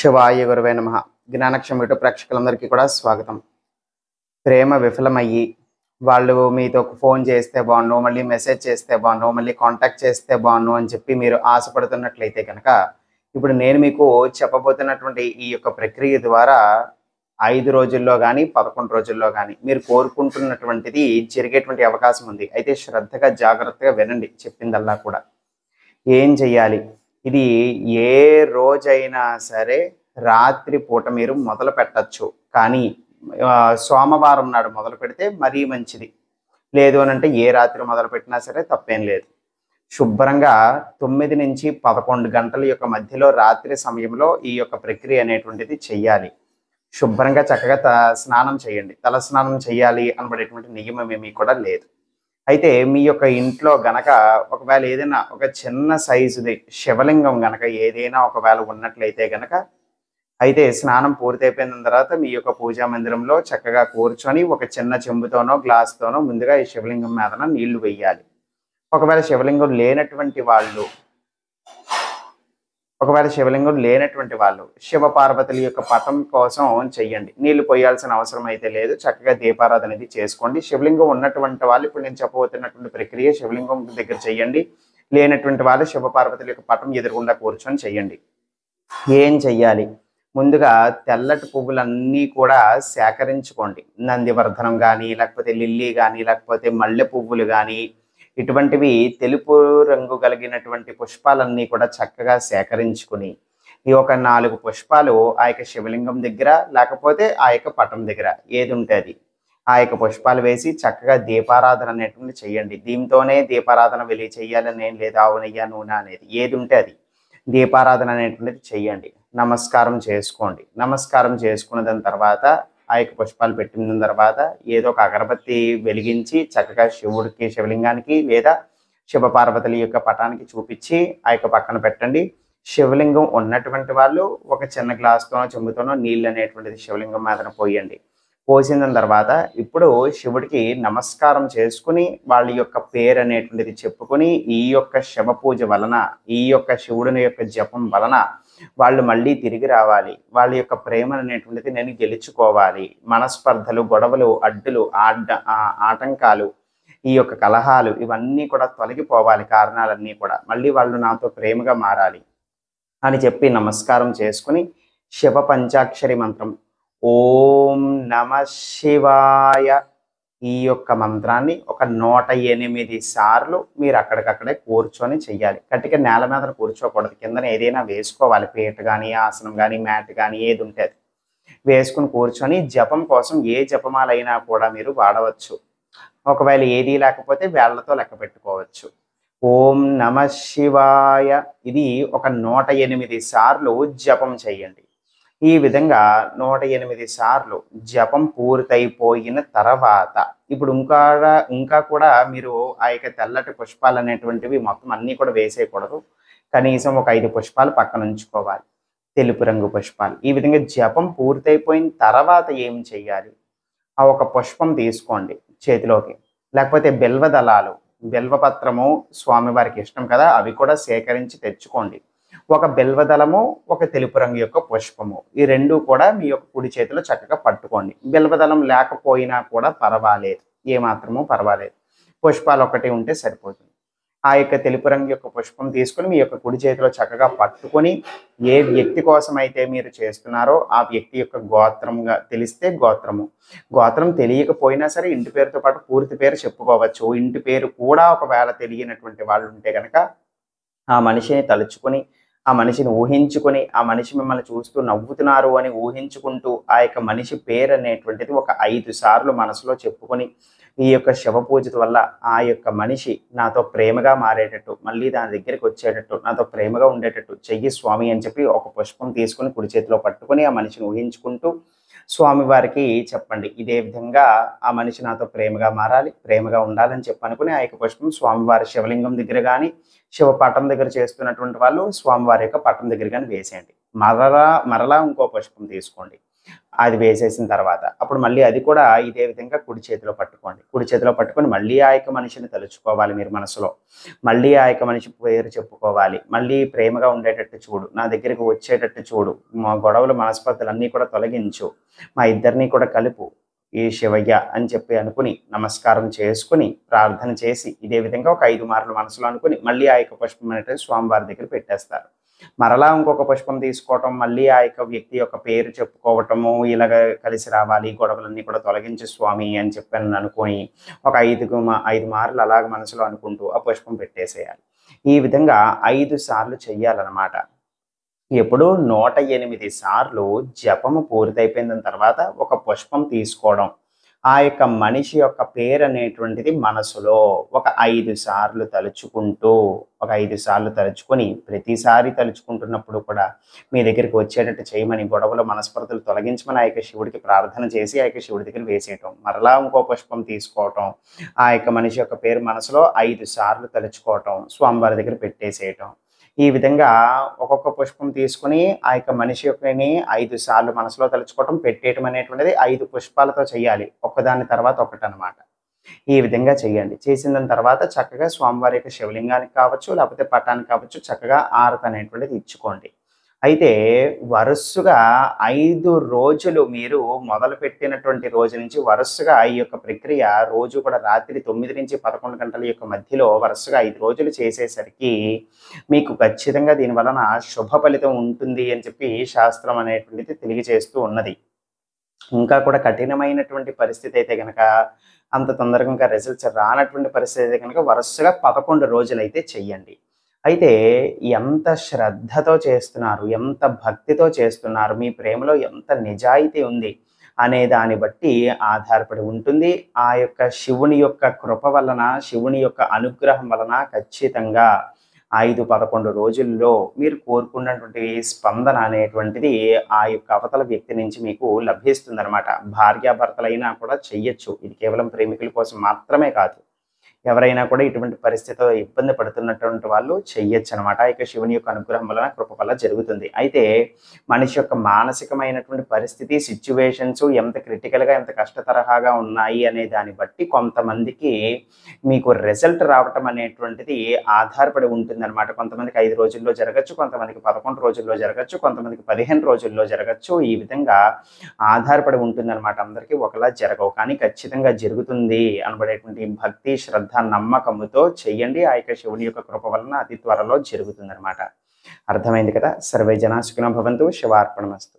శివాయ గురువే నమః. జ్ఞానక్షం యూట్యూబ్ ప్రేక్షకులందరికీ కూడా స్వాగతం. ప్రేమ విఫలమయ్యి వాళ్ళు మీతో ఫోన్ చేస్తే బాగుండు, మళ్ళీ మెసేజ్ చేస్తే బాగుండు, మళ్ళీ కాంటాక్ట్ చేస్తే బాగుండు అని చెప్పి మీరు ఆశపడుతున్నట్లయితే కనుక ఇప్పుడు నేను మీకు చెప్పబోతున్నటువంటి ఈ యొక్క ప్రక్రియ ద్వారా 5 రోజుల్లో కానీ 11 రోజుల్లో కానీ మీరు కోరుకుంటున్నటువంటిది జరిగేటువంటి అవకాశం ఉంది. అయితే శ్రద్ధగా జాగ్రత్తగా వినండి చెప్పిందల్లా కూడా. ఏం చెయ్యాలి? ఇది ఏ రోజైనా సరే రాత్రి పూట మీరు మొదలు పెట్టచ్చు. కానీ సోమవారం నాడు మొదలు పెడితే మరీ మంచిది. లేదు అనంటే ఏ రాత్రి మొదలుపెట్టినా సరే తప్పేం లేదు. శుభ్రంగా 9 నుంచి 11 గంటల యొక్క మధ్యలో రాత్రి సమయంలో ఈ యొక్క ప్రక్రియ అనేటువంటిది చెయ్యాలి. శుభ్రంగా చక్కగా స్నానం చేయండి. తల స్నానం చేయాలి అనబడేటువంటి నియమం ఏమీ కూడా లేదు. అయితే మీ యొక్క ఇంట్లో గనక ఒకవేళ ఏదైనా ఒక చిన్న సైజుది శివలింగం గనక ఏదైనా ఒకవేళ ఉన్నట్లయితే గనక అయితే స్నానం పూర్తయిపోయిన తర్వాత మీ యొక్క పూజా మందిరంలో చక్కగా కూర్చొని ఒక చిన్న చెంబుతోనో గ్లాస్తోనో ముందుగా ఈ శివలింగం మీదన నీళ్లు వేయాలి. ఒకవేళ శివలింగం లేనటువంటి వాళ్ళు శివ పార్వతుల యొక్క పటం కోసం చెయ్యండి. నీళ్లు పోయాల్సిన అవసరం అయితే లేదు. చక్కగా దీపారాధన అనేది చేసుకోండి. శివలింగం ఉన్నటువంటి వాళ్ళు ఇప్పుడు నేను చెప్పబోతున్నటువంటి ప్రక్రియ శివలింగం దగ్గర చెయ్యండి. లేనటువంటి వాళ్ళు శివ పార్వతుల యొక్క పటం ఎదురుగుండా కూర్చొని చెయ్యండి. ఏం చెయ్యాలి? ముందుగా తెల్లటి పువ్వులన్నీ కూడా సేకరించుకోండి. నందివర్ధనం కానీ, లేకపోతే లిల్లీ కానీ, లేకపోతే మల్లె పువ్వులు కానీ, ఇటువంటివి తెలుపు రంగు కలిగినటువంటి పుష్పాలన్నీ కూడా చక్కగా సేకరించుకుని ఈ ఒక 4 పుష్పాలు ఆ యొక్క శివలింగం దగ్గర లేకపోతే ఆ యొక్క పటం దగ్గర ఏది ఉంటే అది ఆ యొక్క పుష్పాలు వేసి చక్కగా దీపారాధన అనేటువంటి చెయ్యండి. దీంతోనే దీపారాధన వెలిగి చెయ్యాలని ఏం లేదు. ఆవు నెయ్యి నూనె అనేది ఏది ఉంటే అది దీపారాధన అనేటువంటిది చెయ్యండి. నమస్కారం చేసుకోండి. నమస్కారం చేసుకున్న దాని తర్వాత ఆ యొక్క పుష్పాలు పెట్టిన తర్వాత ఏదో ఒక అగరబత్తి వెలిగించి చక్కగా శివుడికి శివలింగానికి లేదా శివ పార్వతుల యొక్క పటానికి చూపించి ఆ యొక్క పక్కన పెట్టండి. శివలింగం ఉన్నటువంటి వాళ్ళు ఒక చిన్న గ్లాస్తోనో చెంబుతోనో నీళ్ళు అనేటువంటిది శివలింగం మీదన పోయండి. పోసిన తర్వాత ఇప్పుడు శివుడికి నమస్కారం చేసుకుని వాళ్ళ యొక్క పేరు అనేటువంటిది చెప్పుకొని ఈ యొక్క శివ పూజ వలన ఈ యొక్క శివుడిని యొక్క జపం వలన వాళ్ళు మళ్ళీ తిరిగి రావాలి. వాళ్ళ యొక్క ప్రేమ అనేటువంటిది నేను గెలుచుకోవాలి. మనస్పర్ధలు, గొడవలు, అడ్డులు, ఆటంకాలు, ఈ యొక్క కలహాలు ఇవన్నీ కూడా తొలగిపోవాలి. కారణాలన్నీ కూడా మళ్ళీ వాళ్ళు నాతో ప్రేమగా మారాలి అని చెప్పి నమస్కారం చేసుకుని శివ పంచాక్షరి మంత్రం ఓం నమ శివాయ ఈ యొక్క మంత్రాన్ని ఒక 108 సార్లు మీరు అక్కడికక్కడే కూర్చొని చెయ్యాలి. గట్టిగా నేల మీద కూర్చోకూడదు. కిందన ఏదైనా వేసుకోవాలి. పీట కానీ, ఆసనం కానీ, మ్యాట్ కానీ ఏది ఉంటే అది వేసుకుని కూర్చొని జపం కోసం ఏ జపమాలైనా కూడా మీరు వాడవచ్చు. ఒకవేళ ఏదీ లేకపోతే వేళ్లతో లెక్క పెట్టుకోవచ్చు. ఓం నమ శివాయ ఇది ఒక 108 సార్లు జపం చెయ్యండి. ఈ విధంగా 108 సార్లు జపం పూర్తయిపోయిన తర్వాత ఇప్పుడు ఇంకా కూడా మీరు ఆ యొక్క తెల్లటి పుష్పాలు అనేటువంటివి మొత్తం అన్నీ కూడా వేసేయకూడదు. కనీసం ఒక 5 పుష్పాలు పక్కన ఉంచుకోవాలి. తెలుపు రంగు పుష్పాలు. ఈ విధంగా జపం పూర్తయిపోయిన తర్వాత ఏం చెయ్యాలి? ఆ ఒక పుష్పం తీసుకోండి చేతిలోకి. లేకపోతే బిల్వదళాలు, బిల్వపత్రము స్వామివారికి ఇష్టం కదా, అవి కూడా సేకరించి తెచ్చుకోండి. ఒక బిల్వదళము, ఒక తెలుపు రంగు యొక్క పుష్పము ఈ రెండు కూడా మీ యొక్క కుడి చేతిలో చక్కగా పట్టుకోండి. బిల్వదళం లేకపోయినా కూడా పర్వాలేదు, ఏమాత్రమూ పర్వాలేదు. పుష్పాలు ఒకటి ఉంటే సరిపోతుంది. ఆ యొక్క తెలుపు రంగు యొక్క పుష్పం తీసుకుని మీ యొక్క కుడి చేతిలో చక్కగా పట్టుకొని ఏ వ్యక్తి కోసం అయితే మీరు చేస్తున్నారో ఆ వ్యక్తి యొక్క గోత్రంగా తెలిస్తే గోత్రం తెలియకపోయినా సరే ఇంటి పేరుతో పాటు పూర్తి పేరు చెప్పుకోవచ్చు. ఇంటి పేరు కూడా ఒకవేళ తెలియనటువంటి వాళ్ళు ఉంటే కనుక ఆ మనిషిని తలుచుకొని ఆ మనిషిని ఊహించుకొని ఆ మనిషి మిమ్మల్ని చూస్తూ నవ్వుతున్నారు అని ఊహించుకుంటూ ఆ యొక్క మనిషి పేరు అనేటువంటిది ఒక 5 సార్లు మనసులో చెప్పుకొని ఈ యొక్క శివ పూజ వల్ల ఆ యొక్క మనిషి నాతో ప్రేమగా మారేటట్టు, మళ్ళీ దాని దగ్గరికి వచ్చేటట్టు, నాతో ప్రేమగా ఉండేటట్టు చెయ్యి స్వామి అని చెప్పి ఒక పుష్పం తీసుకుని కుడి చేతిలో పట్టుకొని ఆ మనిషిని ఊహించుకుంటూ స్వామివారికి చెప్పండి. ఇదే విధంగా ఆ మనిషి నాతో ప్రేమగా మారాలి, ప్రేమగా ఉండాలని చెప్పనుకుని ఆ యొక్క పుష్పం స్వామివారి శివలింగం దగ్గర కానీ, శివ పటం దగ్గర చేస్తున్నటువంటి వాళ్ళు స్వామివారి యొక్క పటం దగ్గర కానీ వేసేయండి. మరలా ఇంకో పుష్పం తీసుకోండి. అది వేసేసిన తర్వాత అప్పుడు మళ్ళీ అది కూడా ఇదే విధంగా కుడి చేతిలో పట్టుకోండి. కుడి చేతిలో పట్టుకొని మళ్ళీ ఆ యొక్క మనిషిని తలుచుకోవాలి మీరు మనసులో. మళ్ళీ ఆ యొక్క మనిషి పేరు చెప్పుకోవాలి. మళ్ళీ ప్రేమగా ఉండేటట్టు చూడు. నా దగ్గరికి వచ్చేటట్టు చూడు. మా గొడవలు, మనస్పర్ధలన్నీ కూడా తొలగించు. మా ఇద్దరిని కూడా కలుపు. ఈ శివయ్య అని చెప్పి అనుకుని నమస్కారం చేసుకొని ప్రార్థన చేసి ఇదే విధంగా ఒక 5 మార్లు మనసులో అనుకుని మళ్ళీ ఆ యొక్క పుష్పం అనేటిది స్వామివారి దగ్గర పెట్టేస్తారు. మరలా ఇంకొక పుష్పం తీసుకోవటం, మళ్ళీ ఆ యొక్క వ్యక్తి యొక్క పేరు చెప్పుకోవటము, ఇలాగ కలిసి రావాలి, గొడవలన్నీ కూడా తొలగించు స్వామి అని చెప్పని అనుకోని ఒక 5 మార్లు అలాగ మనసులో అనుకుంటూ ఆ పుష్పం పెట్టేసేయాలి. ఈ విధంగా 5 సార్లు చెయ్యాలన్నమాట. ఎప్పుడు 108 సార్లు జపము పూర్తయిపోయిన తర్వాత ఒక పుష్పం తీసుకోవడం. ఆ యొక్క మనిషి యొక్క పేరనేటువంటిది మనసులో ఒక 5 సార్లు తలుచుకుంటూ, ఒక 5 సార్లు తలుచుకొని ప్రతిసారి తలుచుకుంటున్నప్పుడు కూడా మీ దగ్గరికి వచ్చేటట్టు చేయమని, గొడవలు, మనస్పర్ధలు తొలగించమని ఆ యొక్క శివుడికి ప్రార్థన చేసి ఆ యొక్క శివుడి దగ్గర వేసేయటం. మరలా ఇంకో పుష్పం తీసుకోవటం. ఆ యొక్క మనిషి యొక్క పేరు మనసులో 5 సార్లు తలుచుకోవటం. స్వామివారి దగ్గర పెట్టేసేయటం. ఈ విధంగా ఒక్కొక్క పుష్పం తీసుకొని ఆ యొక్క మనిషి యొక్కని 5 సార్లు మనసులో తలుచుకోవటం, పెట్టేయటం అనేటువంటిది 5 పుష్పాలతో చేయాలి. ఒకదాని తర్వాత ఒకటనమాట. ఈ విధంగా చేయండి. చేసిన దాని తర్వాత చక్కగా స్వామివారి యొక్క శివలింగానికి కావచ్చు, లేకపోతే పటానికి కావచ్చు, చక్కగా హారతి అనేటువంటిది ఇచ్చుకోండి. అయితే వరుసగా 5 రోజులు మీరు మొదలుపెట్టినటువంటి రోజు నుంచి వరుసగా ఈ యొక్క ప్రక్రియ రోజు కూడా రాత్రి 9-11 గంటల యొక్క మధ్యలో వరుసగా 5 రోజులు చేసేసరికి మీకు ఖచ్చితంగా దీని వలన శుభ ఫలితం ఉంటుంది అని చెప్పి శాస్త్రం అనేటువంటిది తెలియజేస్తూ ఉన్నది. ఇంకా కూడా కఠినమైనటువంటి పరిస్థితి అయితే గనక అంత తొందరగా ఇంకా రిజల్ట్స్ రానటువంటి పరిస్థితి అయితే కనుక వరుసగా 11 రోజులైతే చెయ్యండి. అయితే ఎంత శ్రద్ధతో చేస్తున్నారు, ఎంత భక్తితో చేస్తున్నారు, మీ ప్రేమలో ఎంత నిజాయితీ ఉంది అనే దాన్ని బట్టి ఆధారపడి ఉంటుంది. ఆ యొక్క శివుని యొక్క కృప వలన, శివుని యొక్క అనుగ్రహం వలన ఖచ్చితంగా 5-11 రోజుల్లో మీరు కోరుకున్నటువంటి స్పందన అనేటువంటిది ఆ యొక్క అవతల వ్యక్తి నుంచి మీకు లభిస్తుందనమాట. భార్యాభర్తలైనా కూడా చెయ్యొచ్చు. ఇది కేవలం ప్రేమికుల కోసం మాత్రమే కాదు. ఎవరైనా కూడా ఇటువంటి పరిస్థితితో ఇబ్బంది పడుతున్నటువంటి వాళ్ళు చెయ్యొచ్చనమాట. ఆ యొక్క శివుని యొక్క అనుగ్రహం వలన, కృప వల్ల జరుగుతుంది. అయితే మనిషి యొక్క మానసికమైనటువంటి పరిస్థితి, సిట్యుయేషన్స్ ఎంత క్రిటికల్‌గా, ఎంత కష్టతరహాగా ఉన్నాయి అనే దాన్ని బట్టి కొంతమందికి మీకు రిజల్ట్ రావటం అనేటువంటిది ఆధారపడి ఉంటుందనమాట. కొంతమందికి 5 రోజుల్లో జరగచ్చు, కొంతమందికి 11 రోజుల్లో జరగచ్చు, కొంతమందికి 15 రోజుల్లో జరగచ్చు. ఈ విధంగా ఆధారపడి ఉంటుందనమాట. అందరికీ ఒకలా జరగవు. కానీ ఖచ్చితంగా జరుగుతుంది అనబడేటువంటి భక్తి, శ్రద్ధ, నమ్మకముతో చెయ్యండి. ఆ యొక్క శివుని యొక్క కృప వలన అతి త్వరలో జరుగుతుందనమాట. అర్థమైంది కదా? సర్వే జనా సుఖినో భవంతు. శివార్పణమస్తు.